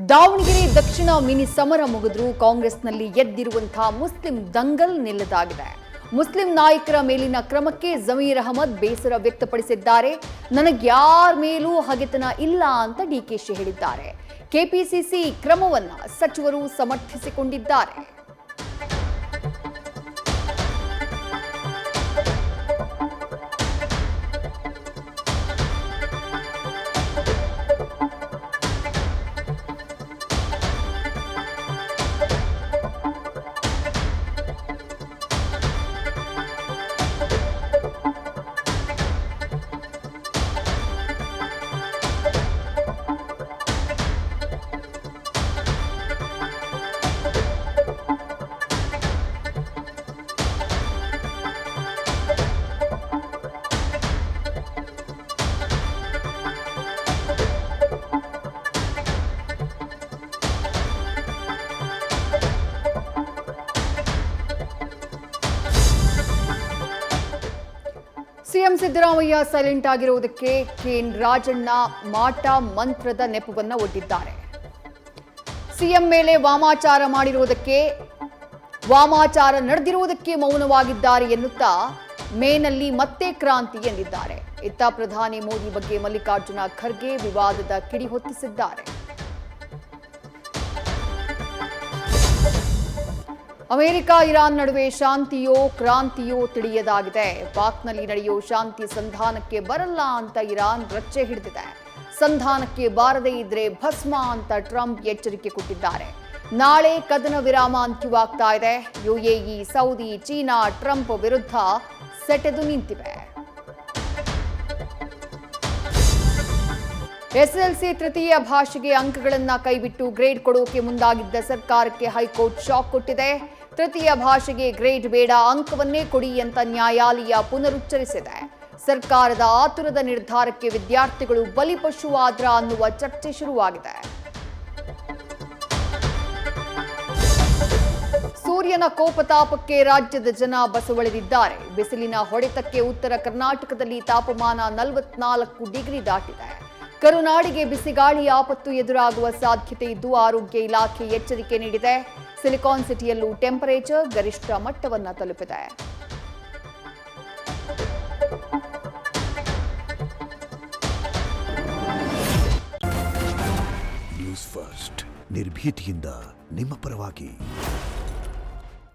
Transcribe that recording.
ದಾವಣಗೆರೆ ದಕ್ಷಿಣ mini ಸಮರ ಮುಗಿದ್ರು ಕಾಂಗ್ರೆಸ್ನಲ್ಲಿ ಎದ್ದಿರುವಂತಹ Muslim Dangal ನಿಲ್ಲದಾಗಿದೆ. Muslim ನಾಯಕರ ಮೇಲಿನ ಕ್ರಮಕ್ಕೆ ಜಮೀರ್ ಅಹಮದ್ ಬೇಸರ ವ್ಯಕ್ತಪಡಿಸಿದ್ದಾರೆ. ನನಗೆ ಯಾರ ಮೇಲೂ ಹಗೆತನ ಇಲ್ಲ ಅಂತ ಡಿಕೆಶಿ ಹೇಳಿದ್ದಾರೆ. ಕೆಪಿಸಿಸಿ ಕ್ರಮವನ್ನ ಸಚಿವರು ಸಮರ್ಥಿಸಿಕೊಂಡಿದ್ದಾರೆ. ಸಿಎಂ ಸಿದ್ದರಾಮಯ್ಯ ಸೈಲೆಂಟ್ ಆಗಿರುವುದಕ್ಕೆ ಕೆಎನ್ ರಾಜಣ್ಣ ಮಾಟ ಮಂತ್ರದ ನೆಪವನ್ನ ಒಡ್ಡಿದ್ದಾರೆ. ಸಿಎಂ ಮೇಲೆ ವಾಮಾಚಾರ ನಡೆದಿರುವುದಕ್ಕೆ ಮೌನವಾಗಿದ್ದಾರೆ ಎನ್ನುತ್ತಾ ಮೇನಲ್ಲಿ ಮತ್ತೆ ಕ್ರಾಂತಿ ಎಂದಿದ್ದಾರೆ. ಇತ್ತ ಪ್ರಧಾನಿ ಮೋದಿ ಬಗ್ಗೆ ಮಲ್ಲಿಕಾರ್ಜುನ ಖರ್ಗೆ ವಿವಾದದ ಕಿಡಿ ಹೊತ್ತಿಸಿದ್ದಾರೆ. ಅಮೆರಿಕ ಇರಾನ್ ನಡುವೆ ಶಾಂತಿಯೋ ಕ್ರಾಂತಿಯೋ ತಿಳಿಯದಾಗಿದೆ. ಪಾಕ್ನಲ್ಲಿ ನಡೆಯೋ ಶಾಂತಿ ಸಂಧಾನಕ್ಕೆ ಬರಲ್ಲ ಅಂತ ಇರಾನ್ ರಚ್ಚೆ ಹಿಡಿದಿದೆ. ಸಂಧಾನಕ್ಕೆ ಬಾರದೇ ಇದ್ರೆ ಭಸ್ಮ ಅಂತ ಟ್ರಂಪ್ ಎಚ್ಚರಿಕೆ ಕೊಟ್ಟಿದ್ದಾರೆ. ನಾಳೆ ಕದನ ವಿರಾಮ ಅಂತ್ಯವಾಗ್ತಾ ಇದೆ. ಯುಎಇ, ಸೌದಿ, ಚೀನಾ ಟ್ರಂಪ್ ವಿರುದ್ಧ ಸೆಟೆದು ನಿಂತಿವೆ. ಎಸ್ಎಲ್ಸಿ ತೃತೀಯ ಭಾಷೆಗೆ ಅಂಕಗಳನ್ನ ಕೈಬಿಟ್ಟು ಗ್ರೇಡ್ ಕೊಡೋಕೆ ಮುಂದಾಗಿದ್ದ ಸರ್ಕಾರಕ್ಕೆ ಹೈಕೋರ್ಟ್ ಶಾಕ್ ಕೊಟ್ಟಿದೆ. ತೃತೀಯ ಭಾಷೆಗೆ ಗ್ರೇಡ್ ಬೇಡ, ಅಂಕವನ್ನೇ ಕೊಡಿ ಅಂತ ನ್ಯಾಯಾಲಯ ಪುನರುಚ್ಚರಿಸಿದೆ. ಸರ್ಕಾರದ ಆತುರದ ನಿರ್ಧಾರಕ್ಕೆ ವಿದ್ಯಾರ್ಥಿಗಳು ಬಲಿಪಶುವಾದ್ರ ಅನ್ನುವ ಚರ್ಚೆ ಶುರುವಾಗಿದೆ. ಸೂರ್ಯನ ಕೋಪತಾಪಕ್ಕೆ ರಾಜ್ಯದ ಜನ ಬಸವಳಿದಿದ್ದಾರೆ. ಬಿಸಿಲಿನ ಹೊಡೆತಕ್ಕೆ ಉತ್ತರ ಕರ್ನಾಟಕದಲ್ಲಿ ತಾಪಮಾನ 44 ಡಿಗ್ರಿ ದಾಟಿದೆ. ಕರುನಾಡಿಗೆ ಬಿಸಿಗಾಳಿ ಆಪತ್ತು ಎದುರಾಗುವ ಸಾಧ್ಯತೆ ಇದ್ದು ಆರೋಗ್ಯ ಇಲಾಖೆ ಎಚ್ಚರಿಕೆ ನೀಡಿದೆ. ಸಿಲಿಕಾನ್ ಸಿಟಿಯಲ್ಲೂ ಟೆಂಪರೇಚರ್ ಗರಿಷ್ಠ ಮಟ್ಟವನ್ನು ತಲುಪಿದೆ. ನ್ಯೂಸ್ ಫಸ್ಟ್ ನಿರ್ಭೀತಿಯಿಂದ ನಿಮ್ಮ ಪರವಾಗಿ.